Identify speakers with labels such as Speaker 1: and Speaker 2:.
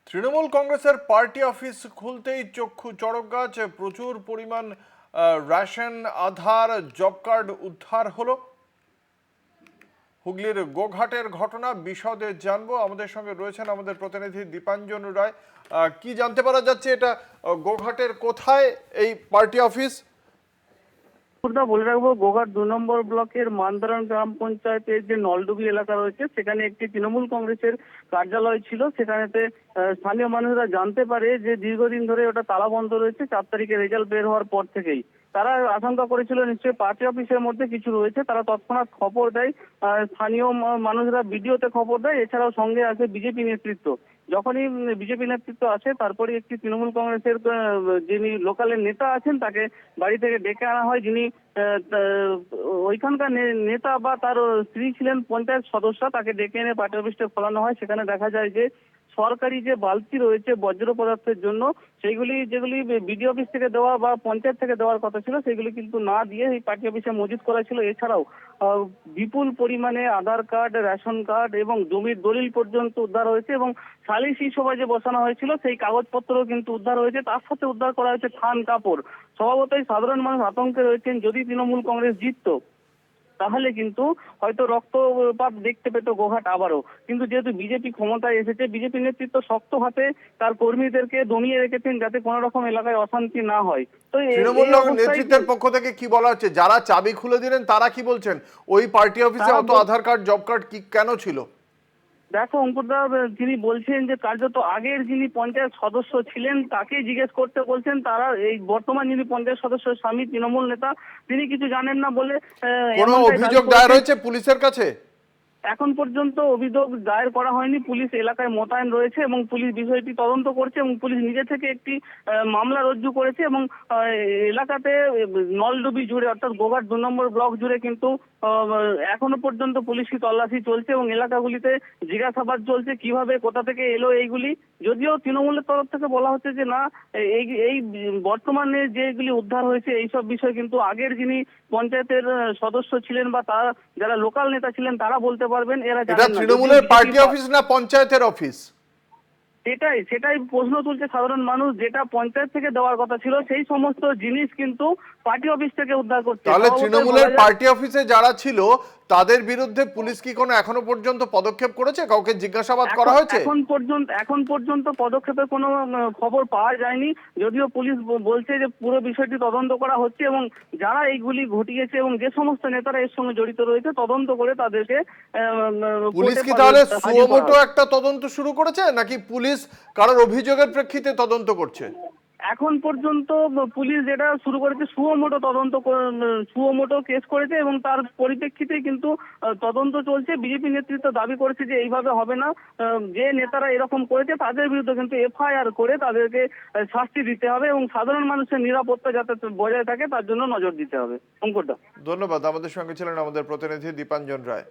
Speaker 1: তৃণমূল কংগ্রেসের party office খুলতেই চক্ষু চড়ক গাছ। প্রচুর পরিমাণ রেশন, আধার, জব কার্ড উদ্ধার হলো। হুগলির গোঘাটের ঘটনা বিশদে জানবো। আমাদের সঙ্গে রয়েছেন আমাদের প্রতিনিধি দীপাঞ্জন রায়। কি জানতে পারা যাচ্ছে, এটা গোঘাটের কোথায় এই পার্টি অফিস?
Speaker 2: বলে রাখবো, গোঘাট 2 নম্বর ব্লকের মান্দারান গ্রাম পঞ্চায়েতের যে নলডুবি এলাকা রয়েছে, সেখানে একটি তৃণমূল কংগ্রেসের কার্যালয় ছিল। সেখানেতে স্থানীয় মানুষরা জানতে পারে যে দীর্ঘদিন ধরে ওটা তালা বন্ধ রয়েছে। 4 তারিখে রেজাল্ট বের হওয়ার পর থেকেই তারা আশঙ্কা করেছিল নিশ্চয়ই পার্টি অফিসের মধ্যে কিছু রয়েছে। তারা তৎক্ষণাৎ খবর দেয়, স্থানীয় মানুষরা ভিডিওতে খবর দেয়। এছাড়াও সঙ্গে আছে বিজেপি নেতৃত্ব। যখনই বিজেপি নেতৃত্ব আসে, তারপরে একটি তৃণমূল কংগ্রেসের যিনি লোকালের নেতা আছেন তাকে বাড়ি থেকে ডেকে আনা হয়। যিনি ওইখানকার নেতা বা তার স্ত্রী ছিলেন পঞ্চায়েত সদস্য, তাকে ডেকে এনে পার্টি অফিসটা খোলানো হয়। সেখানে দেখা যায় যে সরকারি যে বালতি রয়েছে বজ্র পদার্থের জন্য, সেইগুলি যেগুলি বিডিও অফিস থেকে দেওয়া বা পঞ্চায়েত থেকে দেওয়ার কথা ছিল, সেগুলি কিন্তু না দিয়ে এই পার্টি অফিসে মজুত করা ছিল। এছাড়াও বিপুল পরিমাণে আধার কার্ড, রেশন কার্ড এবং জমির দলিল পর্যন্ত উদ্ধার হয়েছে এবং সালিসি সভায় যে বসানো হয়েছিল সেই কাগজপত্র কিন্তু উদ্ধার হয়েছে। তার সাথে উদ্ধার করা হয়েছে থান কাপড়। স্বভাবতই সাধারণ মানুষ আতঙ্কে রয়েছেন, যদি তৃণমূল কংগ্রেস জিততো তাহলে কিন্তু হয়তো রক্তপাত দেখতে পেত গোঘাট আবারও। কিন্তু যেহেতু বিজেপি ক্ষমতায় এসেছে, বিজেপি নেতৃত্ব শক্ত হাতে তার কর্মীদেরকে দমিয়ে রেখেছেন যাতে কোনো রকম এলাকায় অশান্তি না হয়। তো
Speaker 1: তৃণমূল
Speaker 2: এই অবস্থায়
Speaker 1: নেতৃত্বের পক্ষ থেকে কি বলা হচ্ছে? যারা চাবি খুলে দিলেন তারা কি বলছেন? ওই পার্টি অফিসে
Speaker 2: তারা
Speaker 1: অত আধার কার্ড, জব কার্ড কি কেন ছিল?
Speaker 2: দেখো অঙ্কুরদা, তিনি বলছেন যে কার্যত আগের যিনি পঞ্চায়েত সদস্য ছিলেন তাকে জিজ্ঞেস করতে বলছেন। তারা এই বর্তমান যিনি পঞ্চায়েত সদস্য স্বামী তৃণমূল নেতা, তিনি কিছু জানেন না বলে
Speaker 1: কোনো
Speaker 2: এমনটাই দাবি
Speaker 1: অভিযোগ দায়ের
Speaker 2: করেছেন।
Speaker 1: হয়েছে পুলিশের কাছে?
Speaker 2: এখন পর্যন্ত অভিযোগ দায়ের করা হয়নি। পুলিশ এলাকায় মোতায়েন রয়েছে এবং পুলিশ বিষয়টি তদন্ত করছে এবং পুলিশ নিজে থেকে একটি মামলা রুজু করেছে এবং এলাকাতে নলডুবি জুড়ে অর্থাৎ গোঘাট 2 নম্বর ব্লক জুড়ে কিন্তু এখনো পর্যন্ত পুলিশি তল্লাশি চলছে এবং এলাকাগুলিতে জিজ্ঞাসাবাদ চলছে কিভাবে কোথা থেকে এলো এইগুলি। যদিও তৃণমূলের তরফ থেকে বলা হচ্ছে যে না, এই এই বর্তমানে যেগুলি উদ্ধার হয়েছে এইসব বিষয় কিন্তু আগের যিনি পঞ্চায়েতের সদস্য ছিলেন বা তারা যারা লোকাল নেতা ছিলেন তারা বলতে পারবেন, এরা
Speaker 1: এটা
Speaker 2: জানেন না।
Speaker 1: তৃণমূলের পার্টি অফিস না পঞ্চায়েতের অফিস?
Speaker 2: সেটাই প্রশ্ন তুলছে সাধারণ মানুষ। যেটা পঞ্চায়েত থেকে দেওয়ার কথা ছিল সেই সমস্ত জিনিস কিন্তু পার্টি অফিস থেকে উদ্ধার করছে।
Speaker 1: তাহলে
Speaker 2: স্বভাবতই
Speaker 1: তৃণমূলের
Speaker 2: বলা যায়,
Speaker 1: পার্টি অফিসে যারা ছিল তাদের বিরুদ্ধে পুলিশ কি কোনো এখনো পর্যন্ত পদক্ষেপ করেছে? কাউকে জিজ্ঞাসাবাদ করা হয়েছে?
Speaker 2: এখন পর্যন্ত পদক্ষেপের কোনো খবর পাওয়া যায়নি। যদিও পুলিশ বলছে যে পুরো বিষয়টি তদন্ত করা হচ্ছে এবং যারা এইগুলি ঘটিয়েছে এবং যে সমস্ত নেতারা এর সঙ্গে জড়িত রয়েছে তদন্ত করে তাদেরকে
Speaker 1: পুলিশ
Speaker 2: কোর্টে
Speaker 1: কি তাহলে
Speaker 2: হাজির করা
Speaker 1: সুমোটো
Speaker 2: হবে।
Speaker 1: একটা তদন্ত শুরু করেছে, নাকি পুলিশ কারোর অভিযোগের প্রেক্ষিতে তদন্ত করছে?
Speaker 2: এখন পর্যন্ত পুলিশ যেটা শুরু করেছে সুমোটো কেস করেছে এবং তার পরিপ্রেক্ষিতে কিন্তু তদন্ত চলছে। বিজেপি নেতৃত্ব দাবি করেছে যে এইভাবে হবে না, যে নেতারা এরকম করেছে তাদের বিরুদ্ধে কিন্তু এফআইআর করে তাদেরকে শাস্তি দিতে হবে এবং সাধারণ মানুষের নিরাপত্তা যাতে বজায় থাকে তার জন্য নজর দিতে হবে। অঙ্কুরদা,
Speaker 1: ধন্যবাদ। আমাদের সঙ্গে ছিলেন আমাদের প্রতিনিধি দীপাঞ্জন রায়।